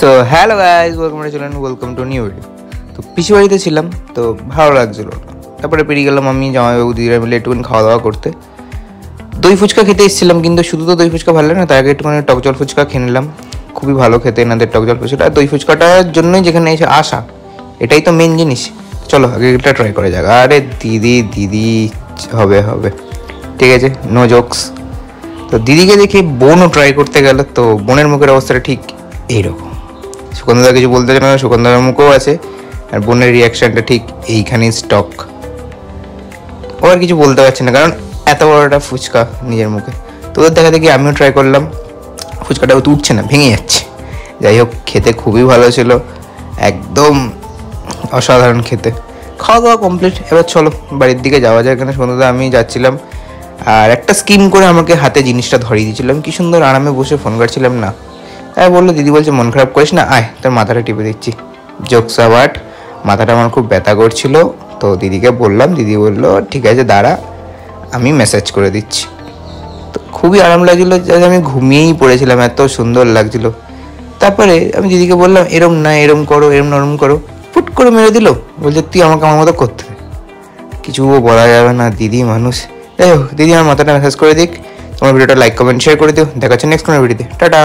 So hello guys, welcome to new video. তো পিসি বাড়িতে ছিলাম, তো ভালো লাগছিলো। তারপরে পেরিয়ে গেলাম আমি জামাইবাবু দিদিরা মিলে একটুখানি খাওয়া দাওয়া করতে। দই ফুচকা খেতে এসেছিলাম, কিন্তু শুধু তো দই ফুচকা ভালো লাগে না, তার আগে একটুখানি টক জল ফুচকা খেয়ে নিলাম। খুবই ভালো খেতে এনাদের টক জল ফুচকাটা। আর দই ফুচকাটার জন্যই যেখানে এসে আসা, এটাই তো মেন জিনিস। চলো আগে এটা ট্রাই করা যাক। আরে দিদি হবে ঠিক আছে, নো জোকস। তো দিদিকে দেখে বোনও ট্রাই করতে গেল, তো বোনের মুখের অবস্থাটা ঠিক এইরকম। সুকন্দা কিছু বলতে চায় না, সুকন্দার মুখেও আছে, আর বোনের রিয়াকশানটা ঠিক এইখানেই স্টক। ও আর কিছু বলতে পারছে না, কারণ এত বড় একটা ফুচকা নিজের মুখে। তো ওদের দেখা দেখি আমিও ট্রাই করলাম, ফুচকাটাও তো উঠছে না, ভেঙে যাচ্ছে। যাই হোক, খেতে খুবই ভালো ছিল, একদম অসাধারণ খেতে। খাওয়া দাওয়া কমপ্লিট, এবার চলো বাড়ির দিকে যাওয়া যায়। এখানে সুন্দর আমি যাচ্ছিলাম, আর একটা স্কিম করে আমাকে হাতে জিনিসটা ধরিয়ে দিয়েছিলাম। কি সুন্দর আরামে বসে ফোন কাটছিলাম না। তাই বললো, দিদি বলছে মন খারাপ করিস না, আয় তোর মাথাটা টিপে দিচ্ছি। জোকস আবাট, মাথাটা আমার খুব ব্যথা করছিল। তো দিদিকে বললাম, দিদি বললো ঠিক আছে দাঁড়া, আমি মেসেজ করে দিচ্ছি। তো খুবই আরাম লাগছিলো, যাতে আমি ঘুমিয়েই পড়েছিলাম, এত সুন্দর লাগছিল। তারপরে আমি দিদিকে বললাম এরম না, এরম করো, এরম নরম করো। ফুট করে মেরে দিল, বলছে তুই আমাকে আমার মতো করতে দে। কিছুও বলা যাবে না, দিদি মানুষ। যাই হোক, দিদি আমার মাথাটা মেসেজ করে দিক। তোমার ভিডিওটা লাইক কমেন্ট শেয়ার করে দিও। দেখা হচ্ছে নেক্সট কোনো ভিডিওতে। টাটা।